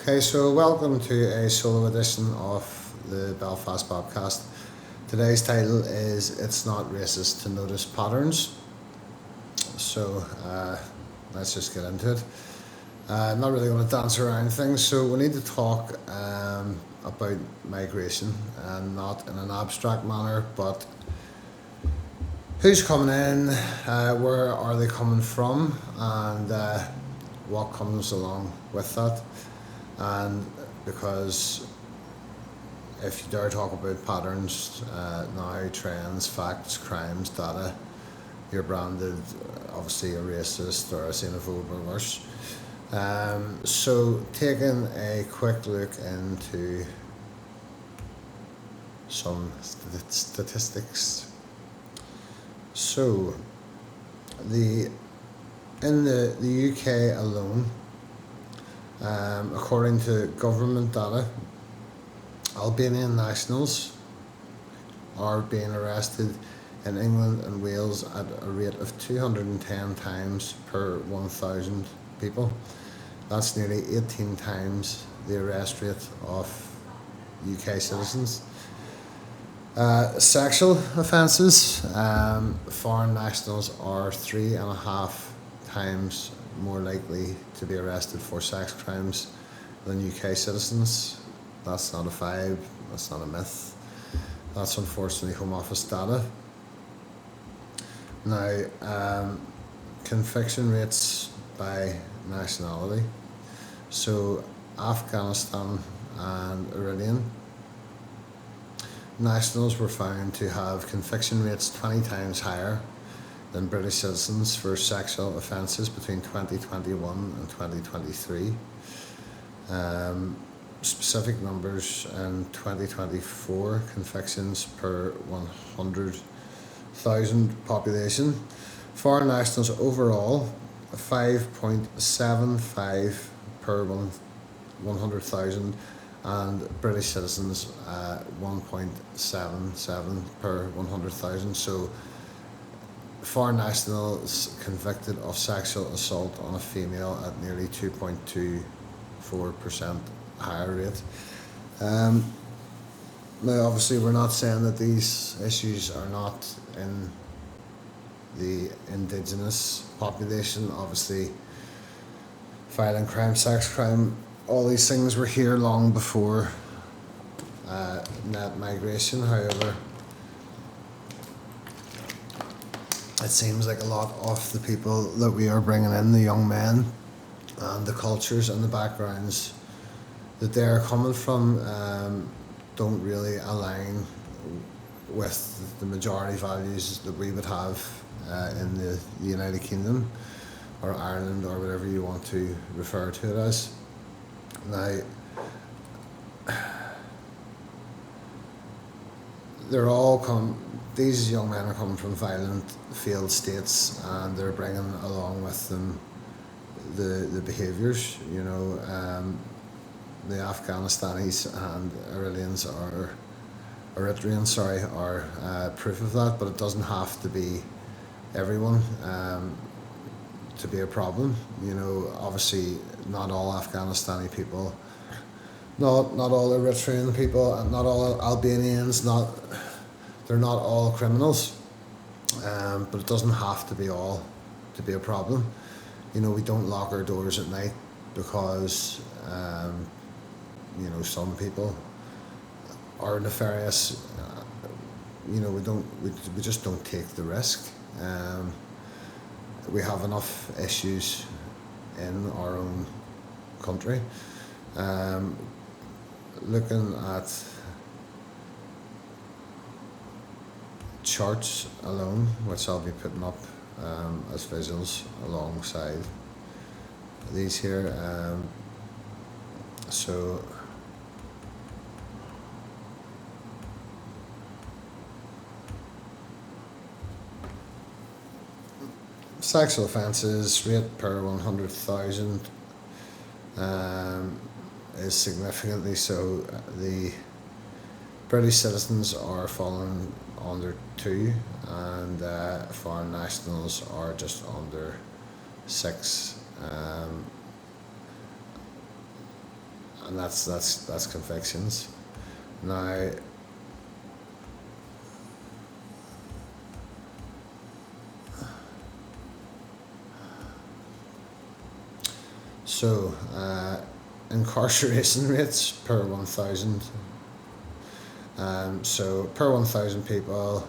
Okay, so welcome to a solo edition of the Belfast podcast. Today's title is It's Not Racist to Notice Patterns. So let's just get into it. I'm not really going to dance around things, so we need to talk about migration, and not in an abstract manner, but who's coming in, where are they coming from, and what comes along with that. And because if you dare talk about patterns, now, trends, facts, crimes, data, you're branded obviously a racist or a xenophobe or worse. So taking a quick look into some statistics. So in the UK alone, according to government data, Albanian nationals are being arrested in England and Wales at a rate of 210 times per 1,000 people. That's nearly 18 times the arrest rate of UK citizens. Sexual offences, foreign nationals are 3.5 times more likely to be arrested for sex crimes than UK citizens. That's not a vibe, that's not a myth. That's unfortunately Home Office data. Now, conviction rates by nationality. So Afghanistan and Iranian nationals were found to have conviction rates 20 times higher than British citizens for sexual offences between 2021 and 2023. Specific numbers in 2024, convictions per 100,000 population. Foreign nationals overall, 5.75 per 100,000, and British citizens 1.77 per 100,000. So foreign nationals convicted of sexual assault on a female at nearly 2.24% higher rate. Now, obviously, we're not saying that these issues are not in the indigenous population. Obviously, violent crime, sex crime, all these things were here long before net migration. However, it seems like a lot of the people that we are bringing in, the young men, and the cultures and the backgrounds that they're coming from, don't really align with the majority values that we would have in the United Kingdom or Ireland or whatever you want to refer to it as. Now, these young men are coming from violent failed states, and they're bringing along with them the behaviours, the Afghanistanis and Eritreans are proof of that, but it doesn't have to be everyone to be a problem. Obviously not all Afghanistani people, not all Eritrean people, and not all Albanians, they're not all criminals, but it doesn't have to be all to be a problem. We don't lock our doors at night because some people are nefarious. We just don't take the risk. We have enough issues in our own country. Looking at charts alone, which I'll be putting up as visuals alongside these here. So sexual offences rate per 100,000 is significantly so. The British citizens are falling under 2, and foreign nationals are just under 6. and that's convictions. Now, so incarceration rates per 1,000. So per 1,000 people,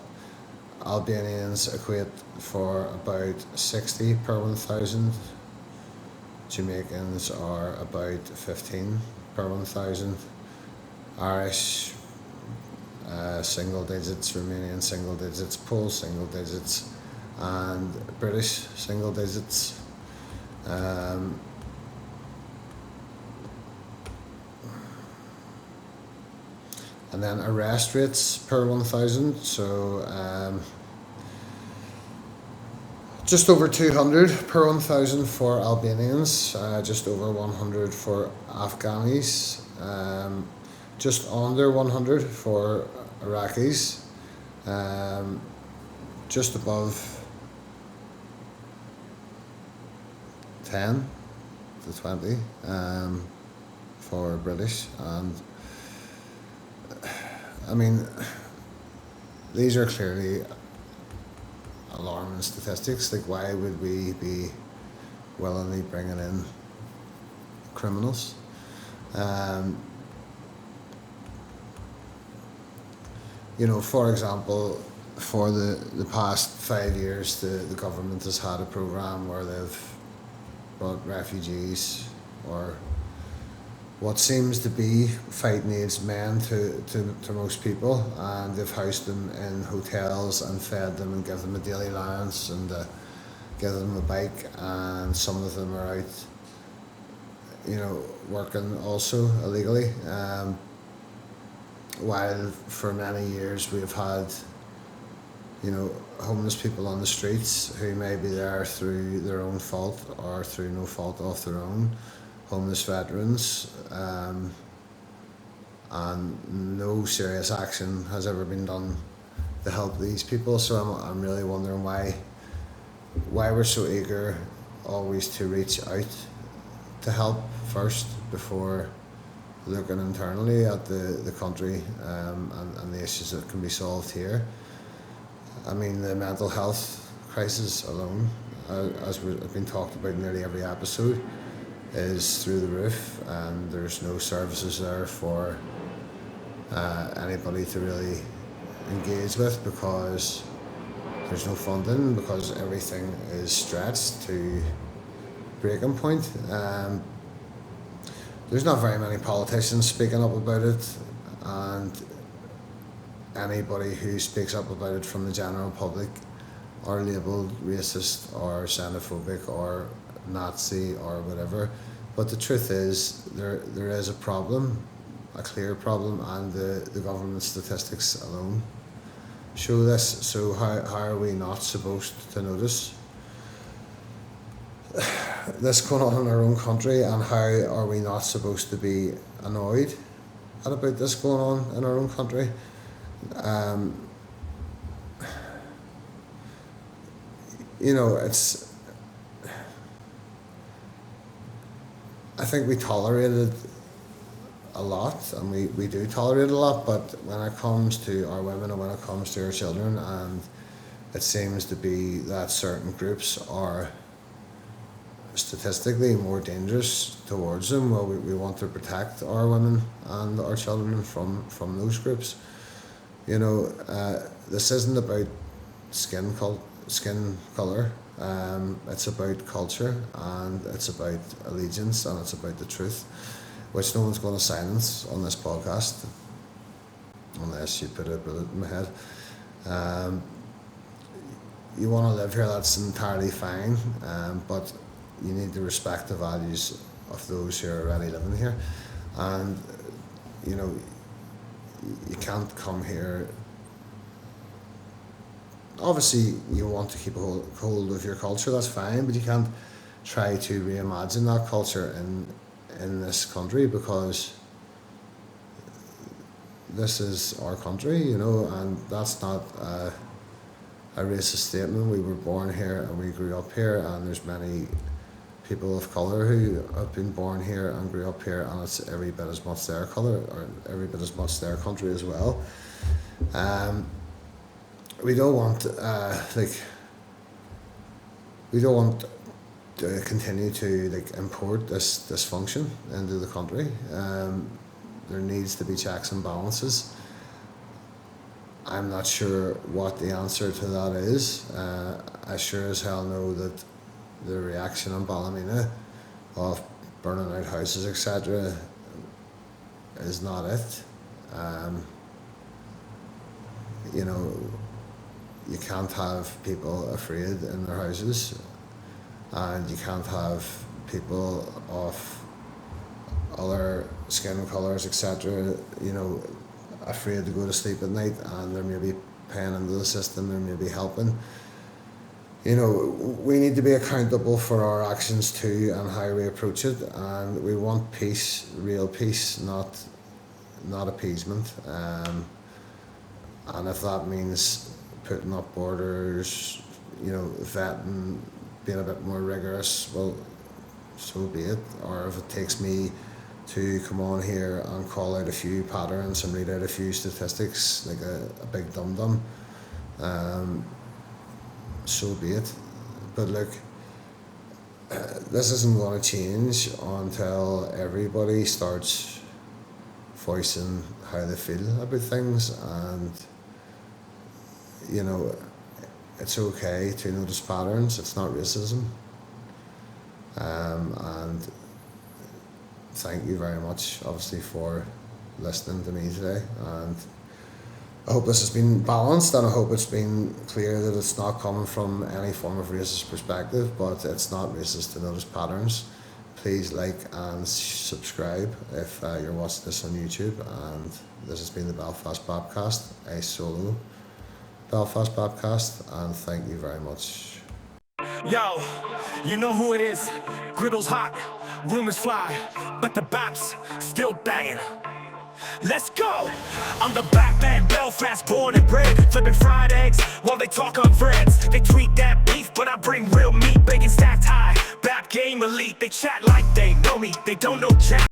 Albanians equate for about 60 per 1,000. Jamaicans are about 15 per 1,000. Irish, single digits, Romanian single digits, Poles single digits, and British single digits. And then arrest rates per 1,000. So just over 200 per 1,000 for Albanians, just over 100 for Afghanis, just under 100 for Iraqis, just above 10 to 20 for British. And I mean, these are clearly alarming statistics. Like, why would we be willingly bringing in criminals? For example, for the past 5 years, the government has had a programme where they've brought refugees, or what seems to be fighting age men to most people, and they've housed them in hotels and fed them and given them a daily allowance and give them a bike, and some of them are out, working also illegally. While for many years we've had, homeless people on the streets who may be there through their own fault or through no fault of their own, homeless veterans, and no serious action has ever been done to help these people. So I'm really wondering why we're so eager always to reach out to help first before looking internally at the country, and the issues that can be solved here. I mean, the mental health crisis alone, as has been talked about in nearly every episode, is through the roof, and there's no services there for anybody to really engage with, because there's no funding, because everything is stretched to breaking point. There's not very many politicians speaking up about it, and anybody who speaks up about it from the general public are labelled racist or xenophobic or Nazi or whatever. But the truth is, there is a problem, a clear problem, and the government statistics alone show this. So how are we not supposed to notice this going on in our own country, and how are we not supposed to be annoyed at about this going on in our own country? It's, I think we tolerate it a lot, and we do tolerate it a lot, but when it comes to our women and when it comes to our children, and it seems to be that certain groups are statistically more dangerous towards them, well, we want to protect our women and our children from those groups. This isn't about skin colour. It's about culture, and it's about allegiance, and it's about the truth, which no one's going to silence on this podcast, unless you put a bullet in my head. You want to live here, that's entirely fine, but you need to respect the values of those who are already living here. And you can't come here. Obviously you want to keep a hold of your culture, that's fine, but you can't try to reimagine that culture in this country, because this is our country, and that's not a racist statement. We were born here and we grew up here, and there's many people of colour who have been born here and grew up here, and it's every bit as much their colour, or every bit as much their country as well. We don't want we don't want to continue to import this dysfunction into the country. There needs to be checks and balances. I'm not sure what the answer to that is. I sure as hell know that the reaction in Ballymena of burning out houses, etc., is not it. You know, you can't have people afraid in their houses, and you can't have people of other skin colours, etc., you know, afraid to go to sleep at night, and they're maybe paying into the system, they're maybe helping. You know, we need to be accountable for our actions too, and how we approach it, and we want peace, real peace, not appeasement. And if that means putting up borders, you know, vetting, being a bit more rigorous, well, so be it. Or if it takes me to come on here and call out a few patterns and read out a few statistics like a big dum-dum, so be it. But look, this isn't going to change until everybody starts voicing how they feel about things, and you know, it's okay to notice patterns. It's not racism. And thank you very much, obviously, for listening to me today. And I hope this has been balanced, and I hope it's been clear that it's not coming from any form of racist perspective, but it's not racist to notice patterns. Please like and subscribe if you're watching this on YouTube. And this has been the Belfast Bobcast, a solo Belfast Bobcast, and thank you very much. Yo, you know who it is. Griddle's hot, rumors fly, but the bops still banging. Let's go! I'm the black man, Belfast, born and bred, flipping fried eggs while they talk on threads. They tweet that beef, but I bring real meat, bacon stacked high, bap game elite. They chat like they know me, they don't know jack.